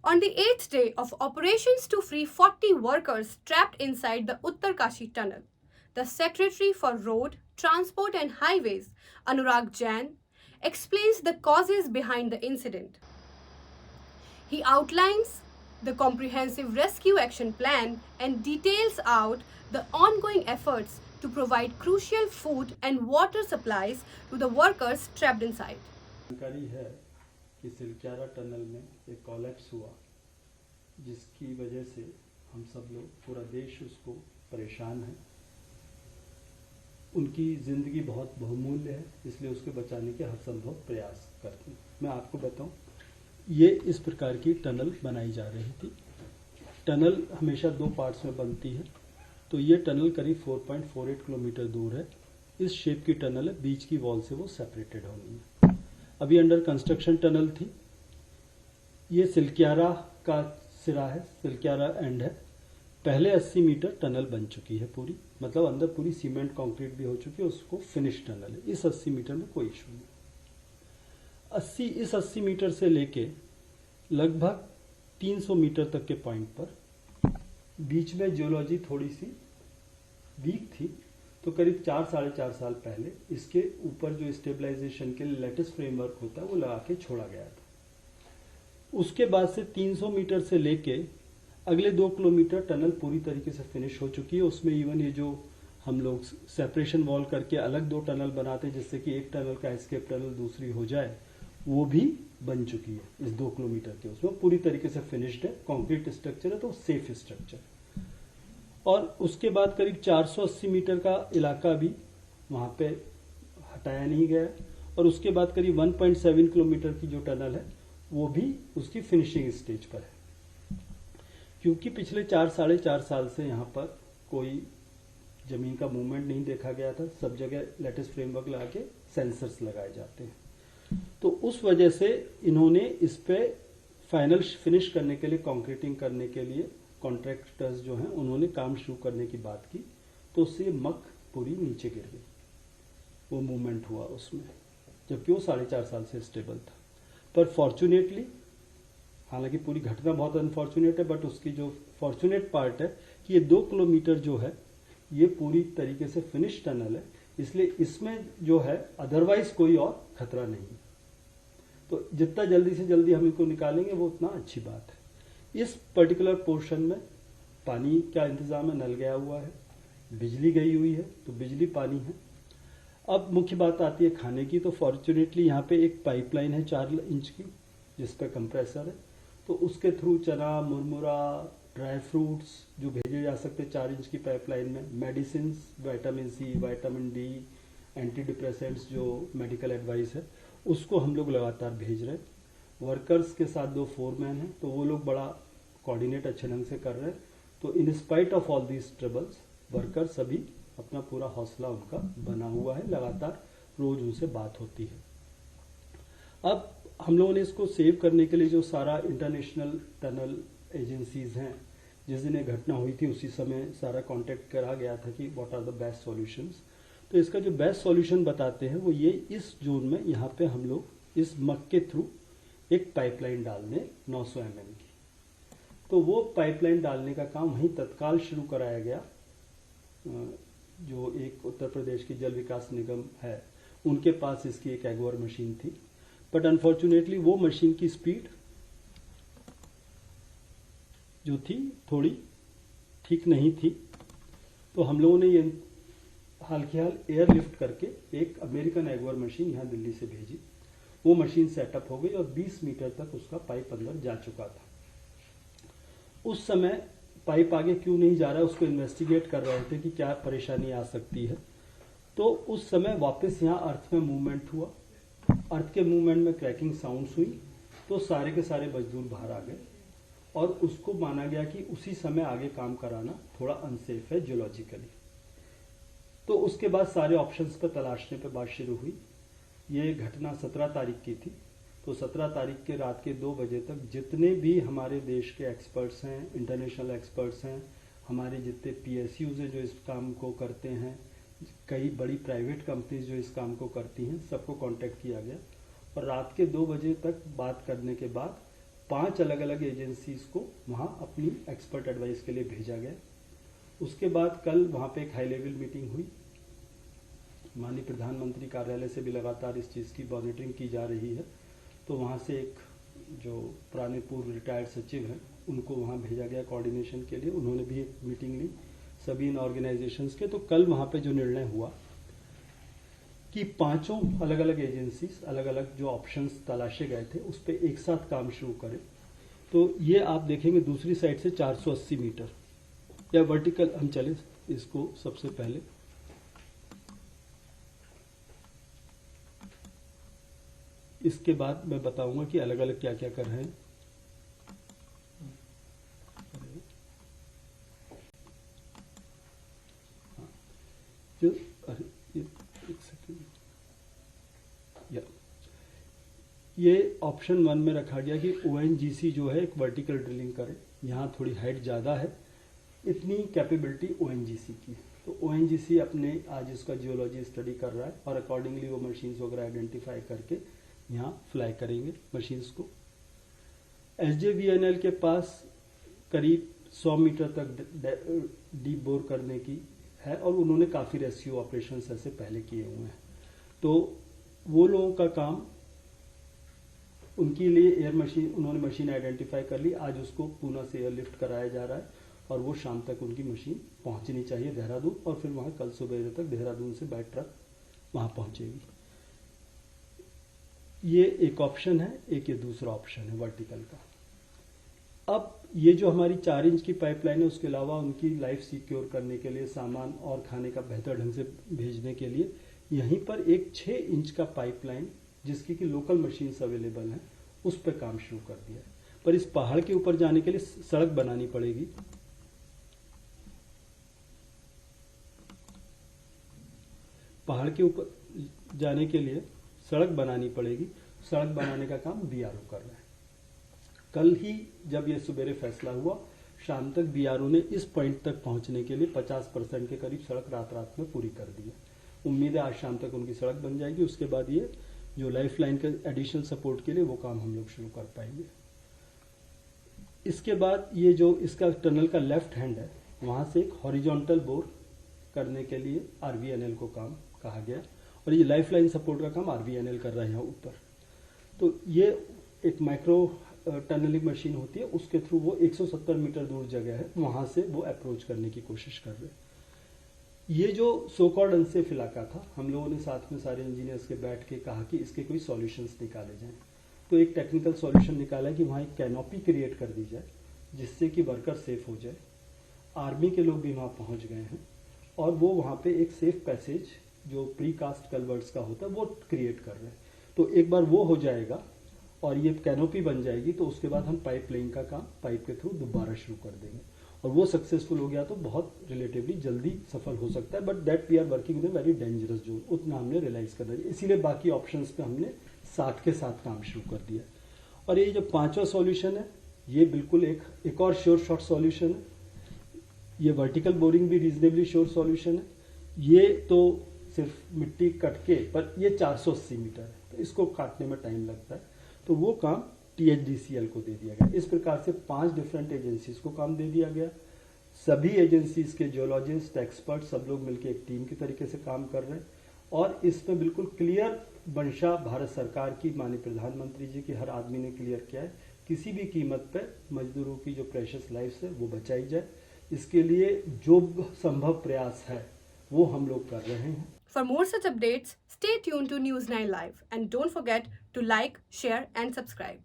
On the 8th day of operations to free 40 workers trapped inside the Uttarkashi tunnel, the Secretary for Road, Transport and Highways, Anurag Jain, explains the causes behind the incident. He outlines the comprehensive rescue action plan and details out the ongoing efforts to provide crucial food and water supplies to the workers trapped inside. जानकारी है कि Silkyara tunnel में एक collapse हुआ, जिसकी वजह से हम सब लोग, पूरा देश उसको परेशान है। उनकी ज़िंदगी बहुत बहुमूल्य है, इसलिए उसके बचाने के हर संभव प्रयास करते हैं। मैं आपको बताऊं, ये इस प्रकार की टनल बनाई जा रही थी। टनल हमेशा दो पार्ट्स में बनती है, तो ये टनल करीब 4.48 किलोमीटर दूर है। इस शेप की टनल है, बीच की वॉल से वो सेपरेटेड होनी है। अभी अंडर कंस्ट्रक्शन टनल थी। ये सिलक्यारा का सिरा है, सिलक्यारा एंड है। पहले 80 मीटर टनल बन चुकी है पूरी, मतलब अंदर पूरी सीमेंट कंक्रीट भी हो चुकी है, उसको फिनिश टनल है। इस 80 मीटर में कोई इशू नहीं। इस 80 मीटर से लेके लगभग 300 मीटर तक के पॉइंट पर बीच में जियोलॉजी थोड़ी सी वीक थी, तो करीब 4-4.5 साल पहले इसके ऊपर जो स्टेबलाइजेशन के लिए लेटेस्ट फ्रेमवर्क होता है वो लगा के छोड़ा गया था। उसके बाद से 300 मीटर से लेके अगले 2 किलोमीटर टनल पूरी तरीके से फिनिश हो चुकी है। उसमें इवन ये जो हम लोग सेपरेशन वॉल करके अलग 2 टनल बनाते हैं, जिससे कि एक टनल का एस्केप टनल दूसरी हो जाए, वो भी बन चुकी है। इस 2 किलोमीटर के उसमें पूरी तरीके से फिनिश्ड है। कॉन्क्रीट स्ट्रक्चर है, तो सेफ स्ट्रक्चर। और उसके बाद करीब 480 मीटर का इलाका भी वहाँ पे हटाया नहीं गया। और उसके बाद करीब 1.7 किलोमीटर की जो टनल है वो भी उसकी फिनिशिंग स्टेज पर है, क्योंकि पिछले 4-4.5 साल से यहाँ पर कोई जमीन का मूवमेंट नहीं देखा गया था। सब जगह लेटेस्ट फ्रेमवर्क लगा के सेंसर्स लगाए जाते हैं, तो उस वजह से इन्होंने इस पे फाइनल फिनिश करने के लिए, कंक्रीटिंग करने के लिए कॉन्ट्रैक्टर्स जो हैं उन्होंने काम शुरू करने की बात की, तो उससे मक पूरी नीचे गिर गई। वो मूवमेंट हुआ उसमें, जबकि वो 4.5 साल से स्टेबल था। पर फॉर्चुनेटली, हालांकि पूरी घटना बहुत अनफॉर्चुनेट है, बट उसकी जो फॉर्चुनेट पार्ट है कि ये 2 किलोमीटर जो है ये पूरी तरीके से फिनिश टनल है, इसलिए इसमें जो है अदरवाइज कोई और खतरा नहीं है। तो जितना जल्दी से जल्दी हम इनको निकालेंगे वो उतना अच्छी बात है। इस पर्टिकुलर पोर्शन में पानी का इंतजाम है, नल गया हुआ है, बिजली गई हुई है, तो बिजली पानी है। अब मुख्य बात आती है खाने की, तो फॉर्चुनेटली यहाँ पे एक पाइपलाइन है 4 इंच की, जिस पे कंप्रेसर है, तो उसके थ्रू चना, मुरमुरा, ड्राई फ्रूट्स जो भेजे जा सकते हैं 4 इंच की पाइपलाइन में, medicine, vitamin C, vitamin D, antidepressants जो मेडिकल एडवाइस है, उसको हम लोग लगातार भेज रहे हैं। वर्कर्स के साथ 2 फोरमैन हैं, तो वो लोग बड़ा कोऑर्डिनेट अच्छे ढंग से कर रहे हैं। तो in spite of all these troubles, workers सभी अपना पूरा हौसला उनका बना हुआ है, लगातार रोज उनसे बात होती है। अब हम लोगों ने इसको सेव करने के लिए जो सारा इंटरनेशनल टनल एजेंसीज हैं, जिस दिन ये घटना हुई थी उसी समय सारा कांटेक्ट करा गया था कि what are the best solutions. तो इसका जो बेस्ट सॉल्यूशन बताते हैं वो ये, इस जोन में यहाँ पे हम लोग इस मग के थ्रू एक पाइपलाइन डाल दें 900 mm की। तो वो पाइपलाइन डालने का काम वहीं तत्काल शुरू कराया गया। जो एक उत्तर प्रदेश की जल विकास निगम है, उनके पास इसकी एक एग्वर मशीन थी, बट अनफॉर्चुनेटली वो मशीन की स्पीड जो थी थोड़ी ठीक नहीं थी। तो हम लोगों ने ये हाल की हाल एयरलिफ्ट करके एक अमेरिकन एग्वर मशीन यहाँ दिल्ली से भेजी। वो मशीन सेटअप हो गई और 20 मीटर तक उसका पाइप अंदर जा चुका था। उस समय पाइप आगे क्यों नहीं जा रहा है उसको इन्वेस्टिगेट कर रहे थे कि क्या परेशानी आ सकती है। तो उस समय वापस यहाँ अर्थ में मूवमेंट हुआ। अर्थ के मूवमेंट में क्रैकिंग साउंड्स हुई, तो सारे के सारे मजदूर बाहर आ गए और उसको माना गया कि उसी समय आगे काम कराना थोड़ा अनसेफ है जियोलॉजिकली। तो उसके बाद सारे ऑप्शंस पर तलाशने पर बात शुरू हुई। ये घटना 17 तारीख की थी, तो 17 तारीख के रात के 2 बजे तक जितने भी हमारे देश के एक्सपर्ट्स हैं, इंटरनेशनल एक्सपर्ट्स हैं, हमारे जितने PSUs हैं जो इस काम को करते हैं, कई बड़ी प्राइवेट कंपनीज जो इस काम को करती हैं, सबको कांटेक्ट किया गया। और रात के 2 बजे तक बात करने के बाद 5 अलग अलग एजेंसीज को वहाँ अपनी एक्सपर्ट एडवाइस के लिए भेजा गया। उसके बाद कल वहाँ पे एक हाई लेवल मीटिंग हुई। माननीय प्रधानमंत्री कार्यालय से भी लगातार इस चीज़ की मॉनिटरिंग की जा रही है। तो वहाँ से एक जो पुराने पूर्व रिटायर्ड सचिव हैं उनको वहाँ भेजा गया कोऑर्डिनेशन के लिए। उन्होंने भी एक मीटिंग ली सभी इन ऑर्गेनाइजेशंस के। तो कल वहाँ पे जो निर्णय हुआ कि 5 अलग अलग एजेंसीज अलग अलग जो ऑप्शंस तलाशे गए थे उस पर एक साथ काम शुरू करें। तो ये आप देखेंगे दूसरी साइड से 480 मीटर या वर्टिकल हम चले इसको सबसे पहले। इसके बाद मैं बताऊंगा कि अलग अलग क्या क्या कर रहे हैं। हाँ, जो एक सेकेंड, ये ऑप्शन 1 में रखा गया कि ONGC जो है एक वर्टिकल ड्रिलिंग करे। यहाँ थोड़ी हाइट ज़्यादा है, इतनी कैपेबिलिटी ONGC की है। तो ONGC अपने आज इसका जियोलॉजी स्टडी कर रहा है और अकॉर्डिंगली वो मशीन्स वगैरह आइडेंटिफाई करके यहाँ फ्लाई करेंगे मशीन्स को। SJVNL के पास करीब 100 मीटर तक डीप बोर करने की है और उन्होंने काफ़ी रेस्क्यू ऑपरेशंस ऐसे पहले किए हुए हैं। तो वो लोगों का काम, उनके लिए एयर मशीन, उन्होंने मशीन आइडेंटिफाई कर ली। आज उसको पूना से एयरलिफ्ट कराया जा रहा है और वो शाम तक उनकी मशीन पहुंचनी चाहिए देहरादून और फिर वहाँ कल सुबह तक देहरादून से बाय ट्रक वहाँ पहुंचेगी। ये एक ऑप्शन है, एक ये दूसरा ऑप्शन है वर्टिकल का। अब ये जो हमारी 4 इंच की पाइपलाइन है उसके अलावा उनकी लाइफ सिक्योर करने के लिए, सामान और खाने का बेहतर ढंग से भेजने के लिए यहीं पर एक 6 इंच का पाइपलाइन जिसकी कि लोकल मशीन्स अवेलेबल हैं उस पर काम शुरू कर दिया है। पर इस पहाड़ के ऊपर जाने के लिए सड़क बनानी पड़ेगी। पहाड़ के ऊपर जाने के लिए सड़क बनानी पड़ेगी। सड़क बनाने का काम BRO कर रहा है। कल ही जब ये सुबेरे फैसला हुआ, शाम तक BRO ने इस पॉइंट तक पहुंचने के लिए 50% के करीब सड़क रात में पूरी कर दी है। उम्मीद है आज शाम तक उनकी सड़क बन जाएगी। उसके बाद ये जो लाइफ लाइन के एडिशनल सपोर्ट के लिए वो काम हम लोग शुरू कर पाएंगे। इसके बाद ये जो इसका टनल का लेफ्ट हैंड है वहां से एक हॉरिजॉन्टल बोर करने के लिए RVNL को काम कहा गया और ये लाइफ लाइन सपोर्ट का काम RVNL कर रहे हैं यहाँ ऊपर। तो ये एक माइक्रो टनलिंग मशीन होती है, उसके थ्रू वो 170 मीटर दूर जगह है वहां से वो अप्रोच करने की कोशिश कर रहे हैं। ये जो सो कॉल्ड अनसेफ इलाका था, हम लोगों ने साथ में सारे इंजीनियर्स के बैठ के कहा कि इसके कोई सॉल्यूशंस निकाले जाएं। तो एक टेक्निकल सॉल्यूशन निकाला कि वहाँ एक कैनोपी क्रिएट कर दी जाए जिससे कि वर्कर सेफ हो जाए। आर्मी के लोग भी वहाँ पहुँच गए हैं और वो वहाँ पे एक सेफ पैसेज जो प्रीकास्ट कल्वर्ट्स का होता है वो क्रिएट कर रहे हैं। तो एक बार वो हो जाएगा और ये कैनोपी बन जाएगी तो उसके बाद हम पाइप लेइंग का काम पाइप के थ्रू दोबारा शुरू कर देंगे और वो सक्सेसफुल हो गया तो बहुत रिलेटिवली जल्दी सफल हो सकता है। But that we are working in very dangerous zone, उतना हमने रियलाइज करना है। इसीलिए बाकी ऑप्शंस पे हमने साथ के साथ काम शुरू कर दिया। और ये जो 5वां सॉल्यूशन है ये बिल्कुल एक और श्योर शॉर्ट सॉल्यूशन है। ये वर्टिकल बोरिंग भी रीजनेबली श्योर सॉल्यूशन है। ये तो सिर्फ मिट्टी कट के, पर ये 480 मीटर है तो इसको काटने में टाइम लगता है। तो वो काम THDCL को दे दिया गया। इस प्रकार से 5 डिफरेंट एजेंसीज को काम दे दिया गया। सभी एजेंसीज के जियोलॉजिस्ट, एक्सपर्ट सब लोग मिलकर एक टीम की तरीके से काम कर रहे हैं और इसमें बिल्कुल क्लियर मंशा भारत सरकार की, माननीय प्रधानमंत्री जी की, हर आदमी ने क्लियर किया है किसी भी कीमत पर मजदूरों की जो प्रेशियस लाइफ है वो बचाई जाए। इसके लिए जो संभव प्रयास है वो हम लोग कर रहे हैं। For more such updates, stay tuned to News 9 Live and don't forget to like, share and subscribe.